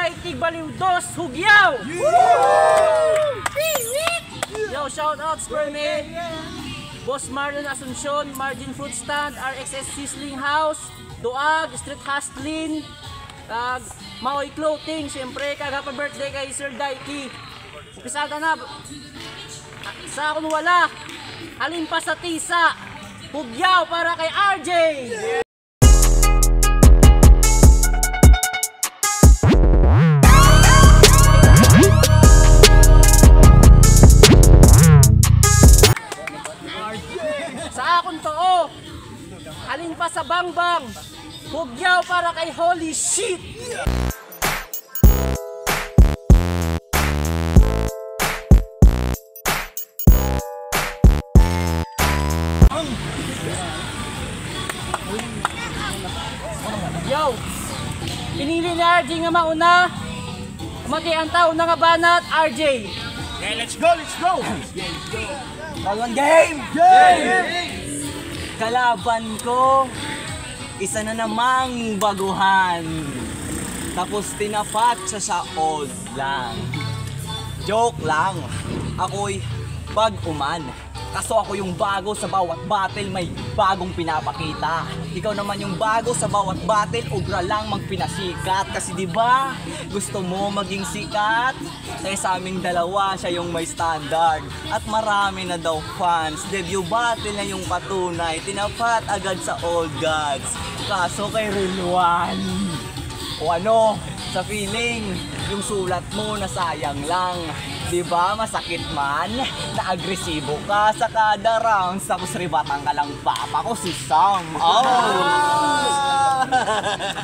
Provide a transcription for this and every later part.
kay Tigbaliw Dos Hugyaw! Yo, shoutouts for me! Boss Marlon Asuncion, Margin Fruit Stand, RXS Sizzling House, Duag, Street Hustlin, Maoy Clothing, siyempre kag-happy birthday kay Sir Daiki. Upisada na, sa akong wala, halin pa sa tisa, Hugyaw para kay RJ! Sa akong too, halin pa sa Bangbang, Hugyaw para kay Holy Shit! Yo! Pinili ni RJ nga mauna, mati ang tao na nga banat, RJ! Okay, let's go! Bagong game! Kalaban ko, isa na namang baguhan. Tapos tinapat siya sa old lang. Joke lang, ako'y bag-uman. Kaso ako yung bago sa bawat battle, may bagong pinapakita. Ikaw naman yung bago sa bawat battle, obra lang magpinasikat. Kasi diba, gusto mo maging sikat? Kaya sa aming dalawa, siya yung may standard. At marami na daw fans. Debut battle na yung patunay, tinapat agad sa old gods. Kaso kay Real One, o ano, sa feeling, yung sulat mo na sayang lang. Diba masakit man na agresibo ka sa kada rounds, tapos ribatan ka lang papa ko si Sam.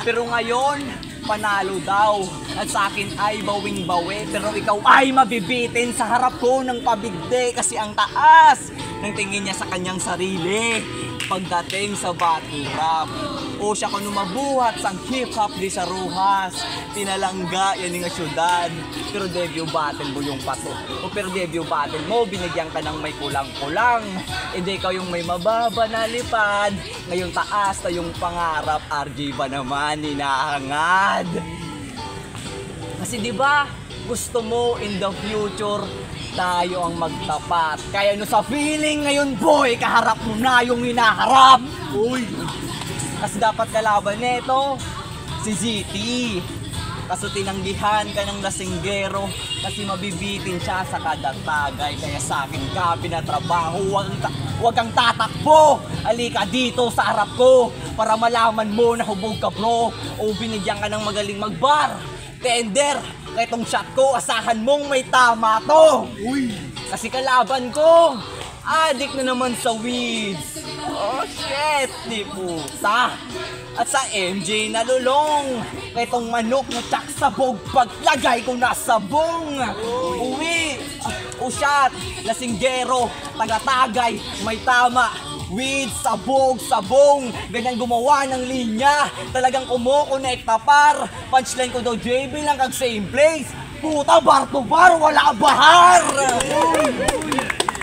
Pero ngayon, panalo daw at sa akin ay bawing-bawi. Pero ikaw ay mabibitin sa harap ko ng pabigde kasi ang taas ng tingin niya sa kanyang sarili pagdating sa battle rap. O siya ko numabuhat sang hip-hop di sa ruhas, tinalangga yan nga syudad. Pero debut battle mo yung pato, o pero debut battle mo binigyan ka ng may kulang-kulang. Hindi ikaw yung may mababa na lipad, ngayong taas na yung pangarap, RJ ba naman hinahangad? Kasi diba gusto mo in the future tayo ang magtapat. Kaya no sa feeling ngayon boy, kaharap mo na yung hinaharap. Uy! Kasi dapat kalaban nito si ZT. Kaso tinanggihan ka ng lasinggero kasi mabibitin siya sa kada tagay. Kaya sa akin ka pinatrabaho, wag kang tatakbo. Halika dito sa harap ko para malaman mo na hubog ka bro. O binigyan ka ng magaling magbar. Tender, kaya itong shot ko, asahan mong may tama to. Uy! Kasi kalaban ko, adik na naman sa weeds. Oh shit, di puta. At sa MJ nalulong, kaya itong manok na tsak sabog, paglagay ko na sabong. Uwi, o shot, lasinggero, taga-tagay, may tama. Weed, sabog, sabong, ganyan gumawa ng linya. Talagang kumukonekta par. Punchline ko daw JB lang kag same place. Puta, bar to bar, wala bahar.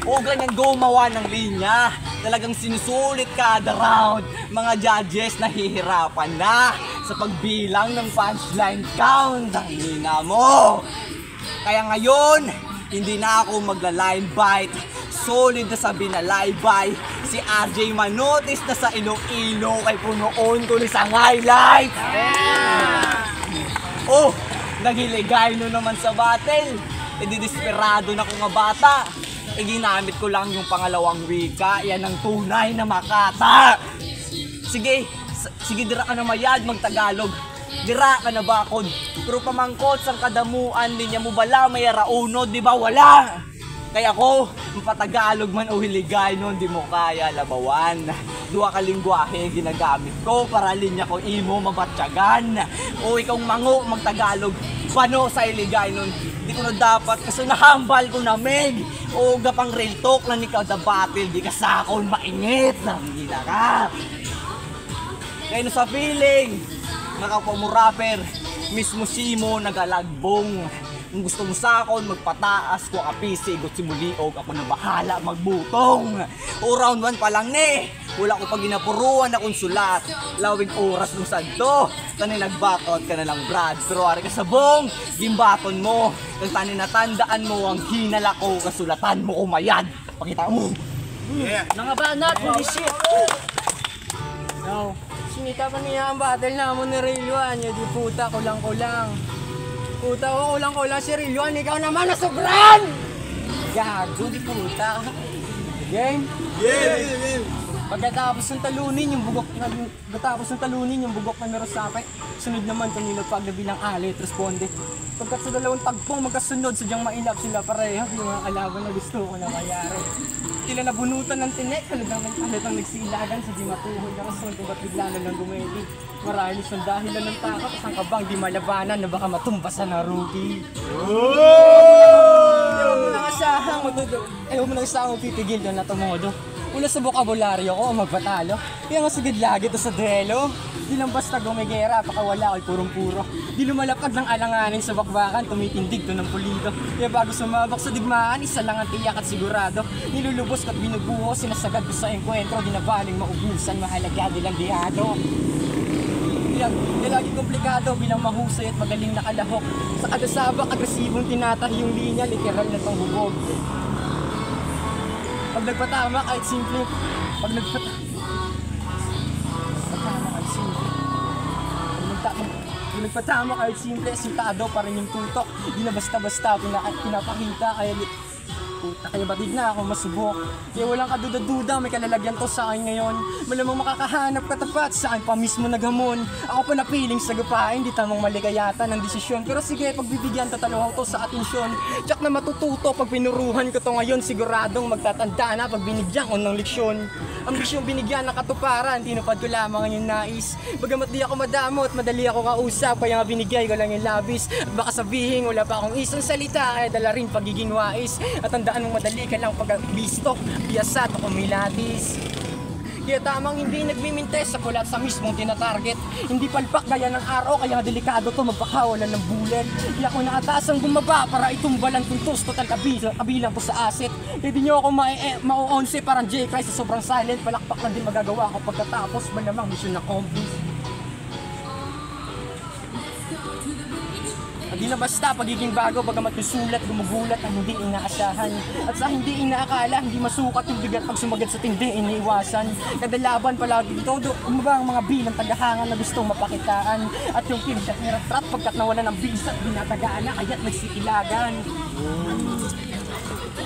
O ganyan gumawa ng linya. Talagang sinusulit kada round. Mga judges nahihirapan na sa pagbilang ng punchline count. Ang hina mo. Kaya ngayon, hindi na ako magla-line bite. Solid na sa binalaybay. Si RJ Manotis na sa Iloilo kay punoon ko ni sa highlight. Oh, naghiligay no naman sa battle. E di desperado na ko nga bata. E ginamit ko lang yung pangalawang wika. Yan ang tunay na makata. Sige dira ka na mayad magtagalog. Dira ka na bakod. Pero pamangkot sang kadamuan din niya mo bala may raunod, di ba wala? Kaya ko, mapatagalog man o hiligay nun, di mo kaya labawan. Dua ka lingwahe ginagamit ko para linya ko imo mabatyagan. O ikaw mango magtagalog, pano sa hiligay nun. Di ko na dapat kasi nahambal ko na meg. O gapang real talk na ikaw sa battle, di ka sakon maingit. Nangina ka. Kaya no sa feeling, nakapwa mo rapper, Mismo simo nagalagbong. Kung gusto mo sakon, magpataas ko kapisi, gut si muliog, ako na bahala magbutong. O round 1 pa lang ni, wala ko pag ginapuruan akong sulat. Lawig oras mo sadto, tani nagbakot ka na lang Brad. Pero ari ka sabong, gimbaton mo. Kung tani natandaan mo ang hinala ko, kasulatan mo kumayad. Pakita mo. Mga banat, holy shit! No, sinita pa niya ang battle namon ni Rilwan, yung di puta, kulang-kulang. Puta ko, kulang-kulang si Rilwan, ikaw naman nasubran! Gago, di puta. Game? Yeah! Pagkatapos ng talunin yung bugok na Merosake, sunod naman kanina pag nabilang alit, responde. Pagkat sa dalawang tagpong magkasunod, sadyang mailap sila pareho, yung mga alaban na gusto ko na mayari. Sila nabunutan ng tinek, halatang nagsilagan sa di matuhod na rason kung ba't bigla na lang gumedi. Marahil siyang dahilan ng takot, ang kabang di malabanan na baka matumbasan na rugi. Ayaw mo nang asahang titigil doon na tumodo. Una sa bokabularyo ko, magpatalo. Kaya nga sigid lagi to sa duelo. Di lang basta gumigera, pakawala ko'y purong-puro. Di lumalapag ng alanganin sa bakbakan, tumitindig to ng pulido. Kaya bago sumabak sa digmaan, isa lang ang tiyak at sigurado. Nilulubos ko't binubuho, sinasagad ko sa engkwentro. Di na baling maubusan, mahalaga nilang dihado. Di lagi komplikado bilang mahusay at magaling nakalahok. Sa kada sabak, agresibong tinatahi yung linya, literal na tong hubog. Pag nagpatama kahit simple, pag nagpatama kahit simple, sintado pa rin yung tutok. Di na basta-basta pinapakita, kaya batid na ako masubok. Kaya walang kaduda-duda, may kalalagyan to sa akin ngayon. Malamang makakahanap katapat saan pa mismo naghamon. Ako pa napiling sa gapain, di tamang maligayata ng desisyon. Pero sige, pagbibigyan tataluhaw to sa atensyon. Tsak na matututo pag pinuruhan ko to ngayon. Siguradong magtatanda na pag binigyan ko ng leksyon. Ang bisyong binigyan ng katuparan, tinupad ko lamang ang yung nais. Bagamat di ako madamot, madali ako kausap, kaya nga binigay ko lang yung labis. At baka sabihin, wala pa akong isang salita, kaya dala rin pagiging wais. At tandaan mong madali ka lang pag-bistok, biyasat o kumilatis. Kaya tamang hindi nagmimintes sa kulat sa mismong tinatarget. Hindi palpak gaya ng araw, kaya delikado to magpakawalan ng bullet. Kaya ako naatasang bumaba para itumbalan tuntos, total kabilang po sa asset. Kaya di nyo ako mau-onse parang J-Cry sa sobrang silent. Palakpak lang din magagawa ko pagkatapos malamang mission accomplished. Di na basta pagiging bago, bagamat yung sulat, gumugulat ang hindi inaasahan. At sa hindi inaakala, hindi masukat yung bigat pag sumagat sa tindi, iniiwasan. Kada laban palagi dito, umaba ang mga bilang tagahangan na gustong mapakitaan. At yung pinsyat ni Ratrat, pagkat nawalan ng bilis at binatagaan na, kaya't nagsikilagan.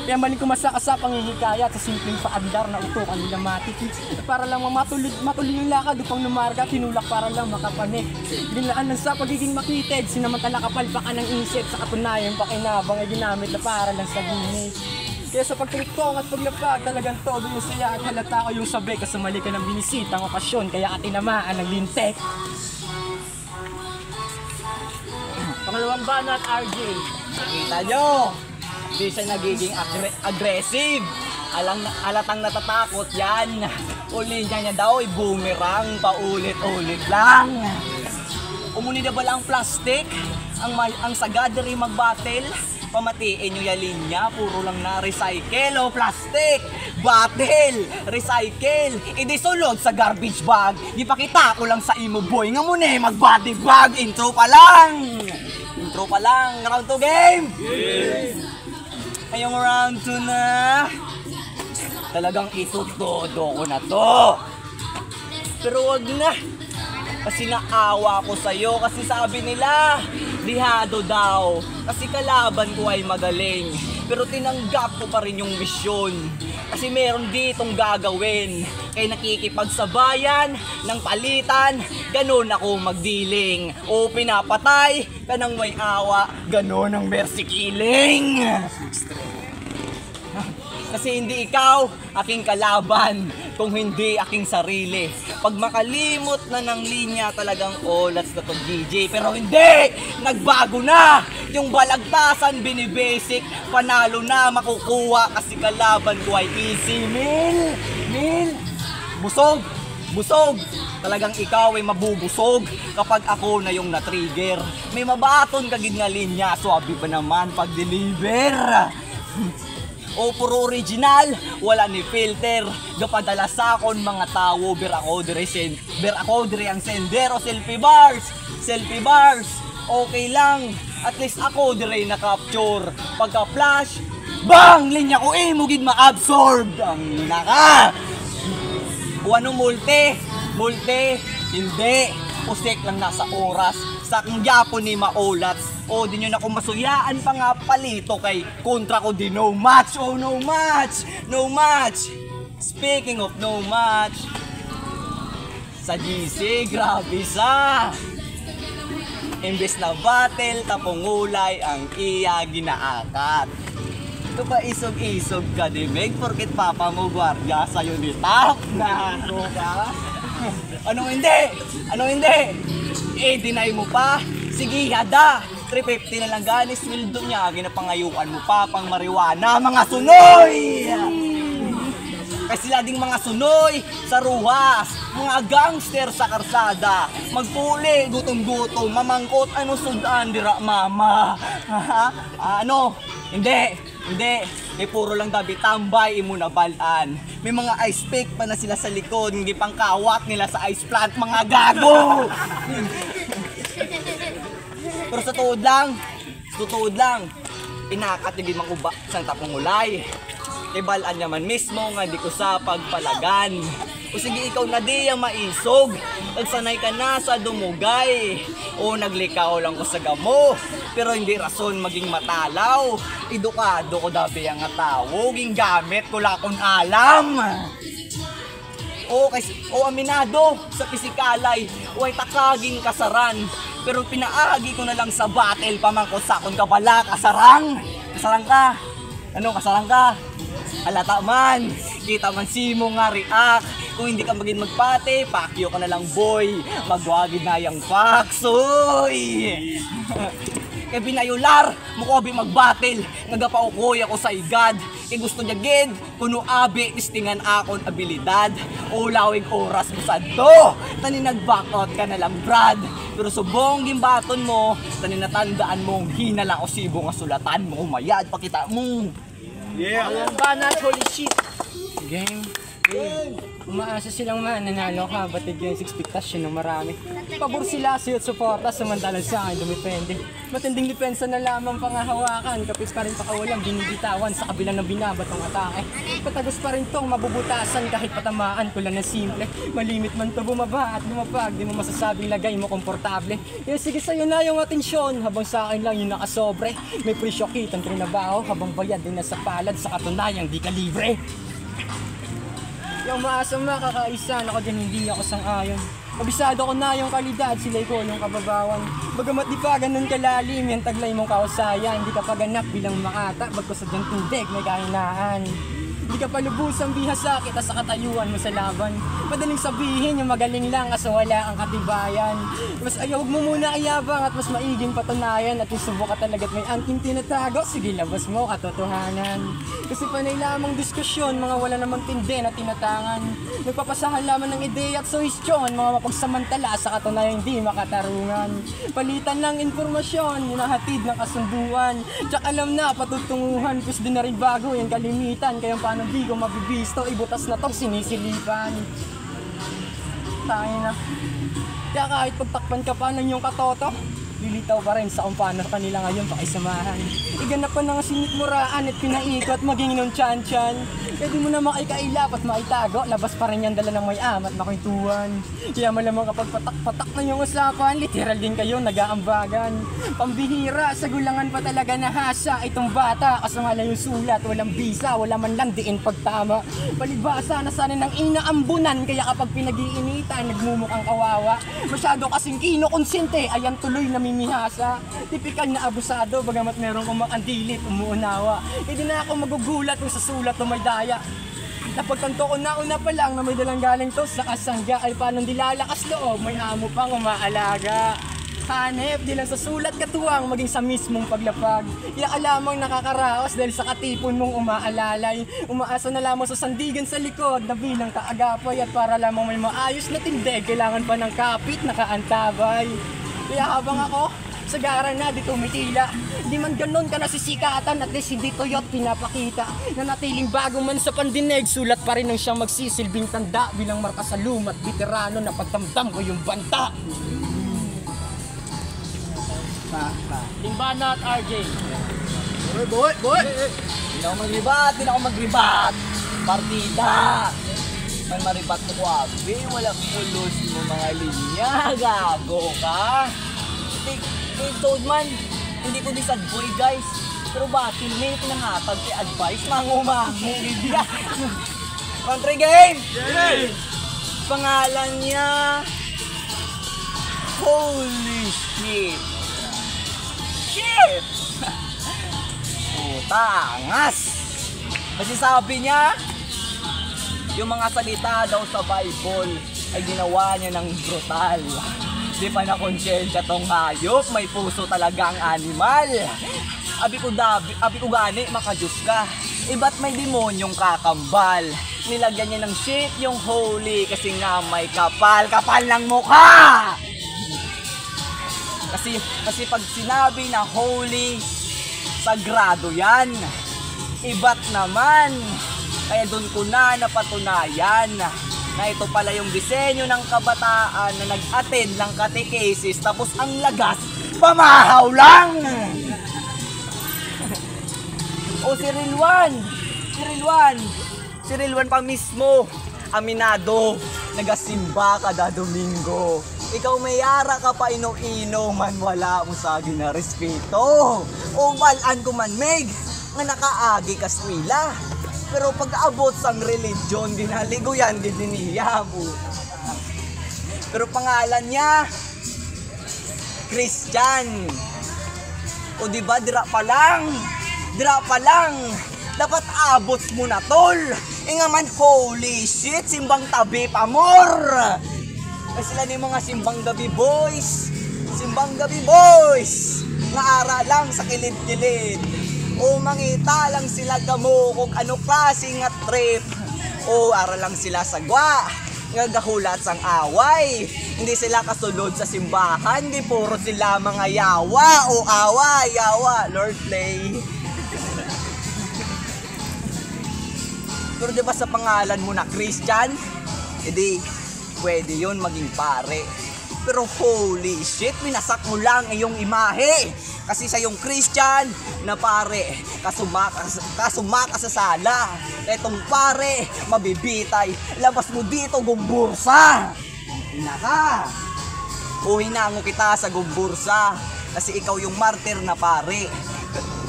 Kaya maling kumasakasa pangihikayat sa simpleng paandar na utukan nila matik. Para lang matuloy yung lakad upang lumarga, tinulak para lang makapanik. Dinlaan lang sa pagiging makited, sinamantala kapalpakan ng isip sa katunayan pakinabang ay ginamit na para lang sa ginis. Kaya sa pagtutong at paglapag, talagang todo yung saya at halata ko yung sabi kasi mali ka ng binisitang okasyon, kaya ka tinamaan ng lintek. Pangalawang banat, RJ. Nakita nyo? Di siya nagiging aggressive. Alatang natatakot yan. Uli niya daw ay boomerang, paulit-ulit lang. Umuni na ba lang plastic? Ang sagad rin mag-battle? Pamatiin nyo yung linya, puro lang na recycle o plastic. Battle, recycle, idisulod sa garbage bag. Di pa kita ko lang sa imo boy, nga muna mag-body bag. Intro pa lang, round 2 game. Ngayong round 2 na, talagang itutodo ko na to. Pero wag na, kasi naawa ko sa'yo, kasi sabi nila, lihado daw, kasi kalaban ko ay magaling. Pero tinanggap ko pa rin yung misyon, kasi meron ditong gagawin. Kaya nakikipagsabayan ng palitan, ganon ako magdiling. O pinapatay ka ng may awa, ganon ang mercy killing. Kasi hindi ikaw aking kalaban, kung hindi aking sarili. Pag makalimot na ng linya, talagang olats na to DJ. Pero hindi! Nagbago na! Yung balagtasan binibasic, panalo na makukuha kasi kalaban ko ay easy. Mil! Busog! Talagang ikaw ay mabubusog kapag ako na yung na-trigger. May mabaton kagid nga linya, swabe pa naman pag-deliver. O puro original, wala ni filter. Gapadala sa akon mga tao, ber ako dire ang sender o selfie bars. Okay lang, at least ako dire na-capture. Pagka flash, bang! Linya ko mugid ma-absorb. Ang naka! O ano multe, hindi. Usik lang nasa oras. Sa kong Japon ni maulats. O di nyo na kung masuyaan pa nga palito kay kontra ko di no match. Oh no match. Speaking of no match, sa GC grabe sa imbes na battle tapongulay ang iya ginaakat. Ito ba isog-isog ka di Meg? Porket papa mo gwardiya sa'yo ni top na ka? Ano hindi? Deny mo pa? Sige, hada! 350 na lang ganis, sweldo niya, ginapangayuan mo pa, pang marijuana, mga sunoy! Kasi sila ding mga sunoy sa ruhas, mga gangster sa karsada, magpuli, gutom-gutom, mamangkot, ano sudan, dira mama? Hindi, puro lang gabi tambay, imo na balaan. May mga ice pick pa na sila sa likod, hindi pang kawat nila sa ice plant, mga gago! Pero sa tuod lang, inakat yung limang uba sa tapongulay. Ibalaan niya man mismo nga di ko sa pagpalagan. O sige ikaw na di ang maisog, nagsanay ka na sa dumugay. O naglikaw lang ko sa gamo, pero hindi rason maging matalaw. Edukado ko dabi ang tao, ging gamit ko lakon alam. O aminado sa pisikalay, o ay takaging kasaran. Pero pinaagi ko na lang sa battle pamangko sa akong kabala, kasarang ka. Ano, kasarang ka? Halata man, kita man si mo nga react. Kung hindi ka maging magpate, pakyo ka na lang boy. Magwagid na yung paksoy. Kaya binayular, mukobi magbattle. Nagapaukoy ako sa igad. Kaya gusto niya gid, kuno abi, istingan akon abilidad. O lawig oras mo sa do. Tani nag-back out ka na lang brad. Pero subong gimbaton mo, tani natandaan mong hinala o sibo nga sulatan mo. Umayad, pakita mo. Yeah. Ayan banat, holy shit. Game. Umaasa silang mananalo ka, batid yung expectation ng marami. Pabor sila sa'yo at suporta, samantalang sa akin dumipende. Matinding depensa na lamang pangahawakan, kapit pa rin pakawalang binibitawan sa kabila ng binabatong atake. Patagos pa rin tong mabubutasan kahit patamaan ko lang na simple. Malimit man to bumaba at lumapag, di mo masasabing lagay mo komportable. Yung sige sa'yo na yung atensyon, habang sa akin lang yung nakasobre. May presyo kitang trinabaho, habang bayad din nasa palad sa katunayang di ka libre. Yung maasang makakaisa, ako dyan hindi ako sang-ayon. Kabisado ko na yung kalidad, sila'y ko yung kababawan. Bagamat di pa ganun kalalim, yung taglay mong kausayan. Di ka paganap bilang makata, bagko sa dyan tubig, may kahinaan. Di ka palubusang bihasa kita sa katayuan mo sa laban. Madaling sabihin yung magaling lang kaso wala ang katibayan. Mas ayaw mo muna ayabang at mas maiging patunayan. At yung subo ka talaga't may angking tinatago, sige labas mo katotohanan. Kasi panay lamang diskusyon, mga wala namang tindi na tinatangan. Nagpapasahan lamang ng ideya at suhestyon, mga mapagsamantala sa katunayang hindi makatarungan. Palitan lang informasyon, hinahatid ng kasunduan. Tsak alam na patutunguhan, kus din na rin bago yung kalimitan. Kaya paano di ko mabibisto, ibutas na tong sinisilipan. Tayo na. Kaya kahit pagtakpan ka pa ng iyong katoto, lilitaw pa rin sa kung paano kanila ngayon pakisamahan. Iganap pa ng sinitmuraan at pinaikot maging nung tsan-tsan. Kaya di mo na makikailap at maitago, labas pa rin yan dala ng may amat na kwentuhan. Kaya malamang kapag patak-patak na yung usapan, literal din kayo nag-aambagan. Pambihira, sa gulangan pa talaga nahasa itong bata. Kaso nga lang yung sulat, walang bisa, wala man lang diin pagtama. Palibasa na sana ng inaambunan, kaya kapag pinag-iinitan, nagmumukhang kawawa. Masyado kasing kinokonsente, ayan tuloy na mimihasa. Tipikal na abusado, bagamat meron kong makandilit, umuunawa. Hindi na ako magugulat kung sa sulat o may daya. Napagtanto ko na una pa lang na may dalang galing to sa kasangga ay paano dilalakas loob, may amo pang umaalaga. hanep, di lang sa sulat katuwang, maging sa mismong paglapag. Iya ka lamang nakakaraos dahil sa katipon mong umaalalay. Umaasa na lamang sa sandigan sa likod na bilang kaagapay. At para lamang may maayos na tindig, kailangan pa ng kapit na kaantabay. Kaya habang ako, sa gara na di tumitila, di man ganon ka nasisikatan, at least hindi to'y pinapakita. Nanatiling bago man sa pandinig, sulat pa rin ang siyang magsisilbing tanda bilang marka sa lumat veterano na pagdamdam ko yung banta. Limbana at RJ. Boy! Hindi na ako magribat! Partida! Man maribat mo ko, abi, walang pulos mo mga linya, gago ka! Toad man, hindi ko sad boy guys. Pero bakit may pinangatag si advice, mangumangugid niya. Country game! Yay! Pangalan niya, holy shit! Shit! Putangas! Kasi sabi niya, yung mga salita daw sa Bible ay ginawa niya ng brutal. Di pa na konsyensya tong hayop, may puso talaga ang animal. Abi ko gani, makajus ka. Ba't may demonyong kakambal? Nilagyan niya ng shit yung holy kasi nga may kapal ng mukha. Kasi pag sinabi na holy, sagrado yan. Iba't naman. Kaya doon ko na napatunayan na ito pala yung disenyo ng kabataan na nag-attend ng catechesis tapos ang lagas, pamahaw lang! O si Rilwan pa mismo, aminado, nagasimba kada Domingo. Ikaw may yara ka pa ino-ino man wala mo sa na respeto. O balaan ko man meg, nga nakaagi ka swila. Pero pag-abot sang religion, ginaligo yan, diniya mo. Pero pangalan niya, Christian. O diba, dira pa lang. Dapat abot mo na tol. Nga man, holy shit, simbang tabi pa more. Kasi sila ni mga simbang gabi boys. Nga ara lang sa kilid-kilid. O mangita lang sila gamo kung ano klaseng nga trip. O ara lang sila sagwa nga gahulat sang away. Hindi sila kasulod sa simbahan, di puro sila mga yawa o yawa, Lord play. Pero diba sa pangalan mo na Christian, edi pwede yun maging pare. Pero holy shit, minasak mo lang iyong imahe. Kasi sa yung Christian na pare, kasumaka sa sala. Etong pare, mabibitay. Labas mo dito, gumbursa. Hinaka. O hinango kita sa gumbursa. Kasi ikaw yung martir na pare.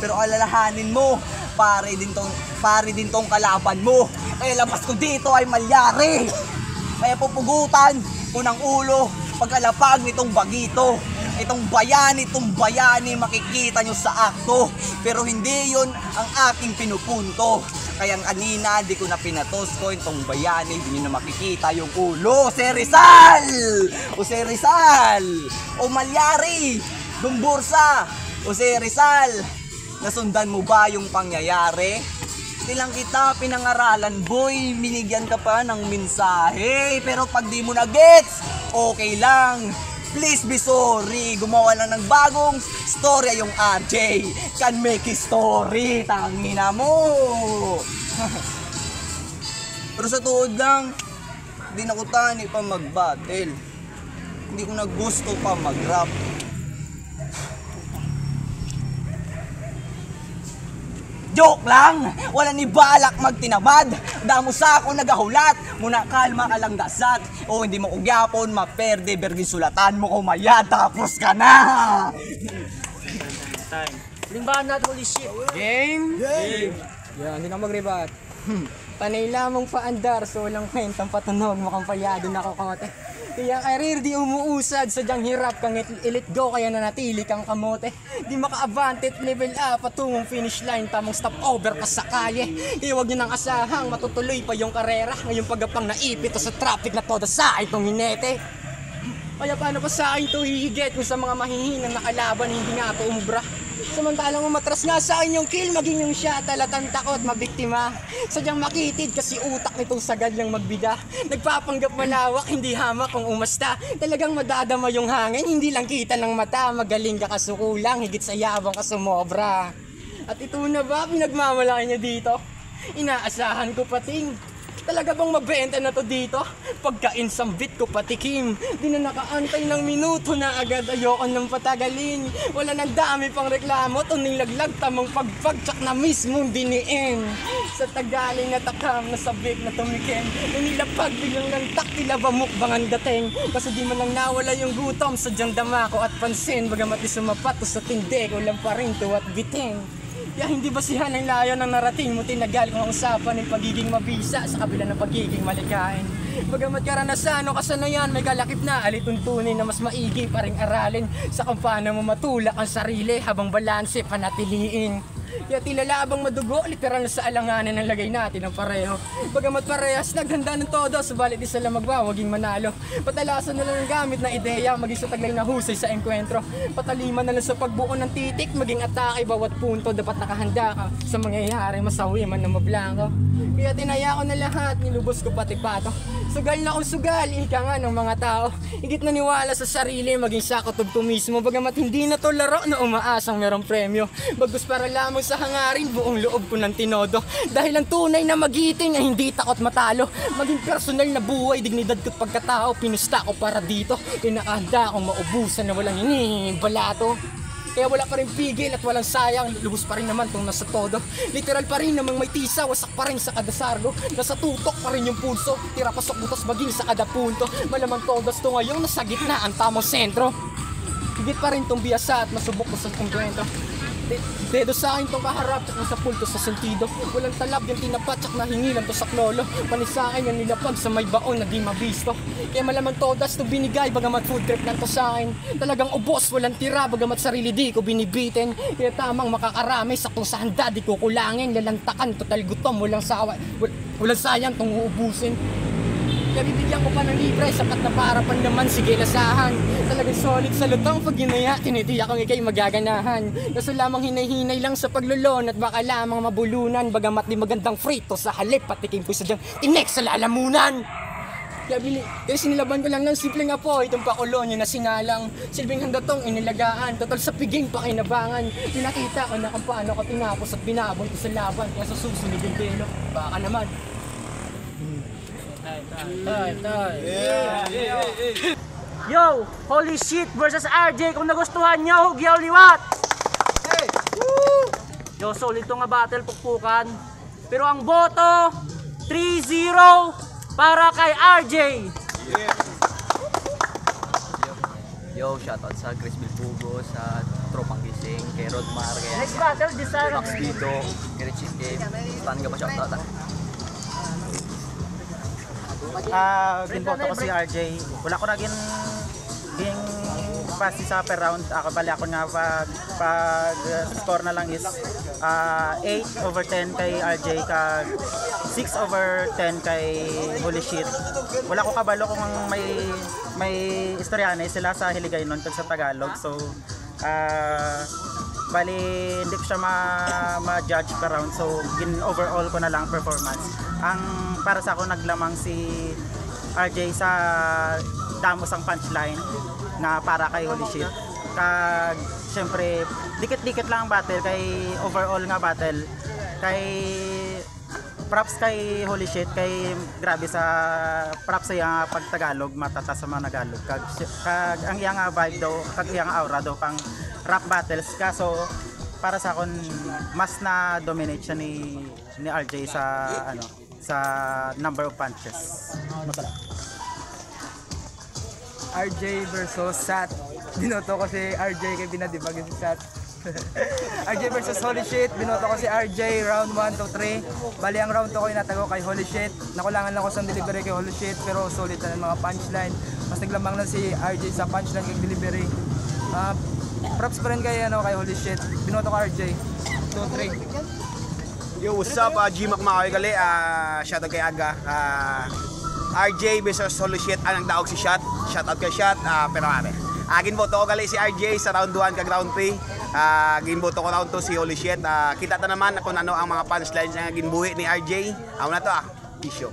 Pero alalahanin mo, pare din tong kalaban mo. Kaya labas ko dito ay malyari. Kaya pupugutan ko ng ulo pagkalapag nitong bagito. Itong bayani makikita nyo sa akto. Pero hindi yon ang aking pinupunto. Kaya kanina di ko na pinatos ko itong bayani. Hindi nyo na makikita yung ulo. Si Rizal! O Malyari! Gumbursa! O si Rizal! Nasundan mo ba yung pangyayari? Tilang kita pinangaralan boy. Minigyan ka pa ng mensahe. Pero pag di mo na gets, okay lang. Please be sorry, gumawa lang ng bagong storya yung RJ. Can make history, tangina mo. Pero sa tuod lang, hindi na ko tani pa mag-battle. Hindi ko na gusto pa mag-rap. Joke lang! Wala ni balak magtinamad. Damo sa ako nagahulat. Muna kalma ka lang dasat. O hindi mo kugyapon, maperde, bergin sulatan mo kumaya. Tapos ka na! Time. Limbana at holy shit. Game? Yan, hindi na mag-rebat. Panay lamang paandar, so walang kwentang patunog, mukhang palyado na kokote. Kaya karir di umuusad, sadyang hirap kang i-let go, kaya nanatili kang kamote. Di maka-abante at level up, patungong finish line, tamang stop over ka sa kalye. Iwag nyo nang asahang, matutuloy pa yung karera. Ngayong pagapang naipit sa traffic na toda sa itong hinete. Kaya paano pa sa akin to hihigit kung sa mga mahihinang nakalaban hindi nga ako umubra. Samantalang umatras nga sa akin yung kill, maging yung siya talatang takot mabiktima. Sadyang makitid kasi utak nitong sagad lang magbiga. Nagpapanggap malawak, hindi hamak kung umasta. Talagang madadama yung hangin, hindi lang kita ng mata. Magaling ka kasukulang, higit sa yabang ka sumobra. At ito na ba, pinagmamalaki niya dito? Inaasahan ko pating. Talaga bang mabenta na to dito? Pagka-insambit ko patikim. Di na nakaantay ng minuto na agad, ayoko nang patagalin. Wala nang dami pang reklamo, tuning laglag tamang pagpagtsak na mismong diniin. Sa tagaling na takam, nasabik na tumikim. Nilapag biglang lantak, tila ba mukbangan dating. Kasi di man lang nawala yung gutom, sadyang dama ko at pansin. Bagamat di sumapat o sa tindi, ko lang pa rin to at bitin. Kaya hindi basihan ang layo ng narating mo, tinagal kong usapan ng pagiging mabisa sa kabila ng pagiging malikain. Bagamat karanasan o kasanayan, may kalakip na alituntunin na mas maigi pa ring aralin sa kung paano mo matulak ang sarili habang balanse panatiliin. Kaya tila labang madugo, literal na sa alanganan ng lagay natin ang pareho. Bagamat parehas, naghanda ng todo, subalit isa lang magwawaging manalo. Patalasan na lang ang gamit na ideya, maging sa taglay na husay sa enkwentro. Pataliman na lang sa pagbuo ng titik, maging atake bawat punto, dapat nakahanda ka sa mangyayaring masawi man na mablangko. Kaya tinaya ko na lahat, nilubos ko pati pato. Sugal na kung sugal, ika nga ng mga tao. Higit naniwala sa sarili, maging sa kutob ko mismo. Bagamat hindi na to laro na umaasang merong premyo. Bagus para lamang sa hangarin, buong loob ko ng tinodo. Dahil ang tunay na magiting ay hindi takot matalo. Maging personal na buhay, dignidad ko't pagkatao. Pinusta ko para dito, pinakahanda akong maubusan na walang hinihibalato. Kaya wala pa rin pigil at walang sayang, lubos pa rin naman tong nasa todo. Literal pa rin namang may tisa, wasak pa rin sa kada sargo. Nasa tutok pa rin yung pulso, tira pasok butas baging sa kada punto. Malamang todas to ngayon, nasa gitna ang tamang sentro. Higit pa rin tong biyasa at masubok ko sa kwento. Dedo sa akin tong kaharap, tsak sa pulto sa sentido. Walang talab yung tinapat, tsak nahingilan to sa klolo. Panis sa akin yung nilapag sa may baon na di mabisto. Kaya malamang todas to binigay, bagamat food trip lang to sa akin. Talagang ubos, walang tira, bagamat sarili di ko binibitin. Kaya tamang makakarami, saktong sa handa di ko kulangin. Lalantakan, total gutom, walang sayang tong uubusin. Kaya bibigyan ko pa ng libre, sapat na para panlaman, sige lasahan. Talagang solid sa lutang, pag ginaya, tinitiyak kong ikay magaganahan. Kaso lamang hinay-hinay lang sa paglulon at baka lamang mabulunan. Bagamat di magandang frito sa halip, patikim ko sa diyang tinek sa lalamunan. Kaya sinilaban ko lang ng simpleng apo, itong pakulon yun na sinalang. Silbing handa tong inilagaan, total sa piging pakinabangan. Pinakita ko na kung paano ko tinapos at binabon ko sa laban. Kaya sa susunod yung belo, baka naman. Yo, holy shit versus RJ. Kung nagustuhan nyo, hugyaw liwat. Yo, solid to nga battle, pukpukan. Pero ang boto 3-0 para kay RJ. Yo, shoutout sa Chris Bilpugo, sa Tropang Gising, kay Rod Mar, kay Next battle, Desire. Max Vito, kay Richie Game. Saan ka ba shoutout? Ginboto ko si RJ. Wala ko na ging pasti sa per round. Ako nga pag score na lang is 8/10 kay RJ, kag 6/10 kay Holy Shit. Wala ko kabalo kung may istoryanes sila sa Hiligay nun kag sa Tagalog. So bali hindi ko siya ma-judge per round. So overall ko na lang performance. Ang para sa ako naglamang si RJ sa damos ang punchline na para kay Holy Shit. Kag syempre dikit-dikit lang ang battle kay overall nga battle kay props kay Holy Shit, kay grabe sa props sa iya pag Tagalog, matata sa mga Nagalog. Kag ang iya nga vibe daw, kag iya nga aura daw pang rap battles. Kaso para sa akon mas na dominate siya ni RJ sa sa number of punches. Masarap. RJ versus Sat. Binoto ko si RJ kay binadibag si Sat. RJ versus Holy Shit. Binoto ko si RJ round 1 to 3. Bali ang round 2 ko inatago kay Holy Shit. Nakulangan lang ko sa delivery kay Holy Shit, pero solid na ng mga punchline. Mas naglamang na si RJ sa punchline kay delivery. Props pa rin kay Holy Shit. Binoto ko RJ 2-3. Yo, what's up? G-Mac Makoy Gali. Shoutout kay Aga. RJ versus Holy Shit ang nagdaog si Shot. Shout out kay Shot. Pero mami. Ginboto ko gali si RJ sa round 1 kag round 3. Ginboto ko round 2 si Holy Shit. Kita ta naman kung ano ang mga punchlines nga ginbuhi ni RJ. Amo na to Issue.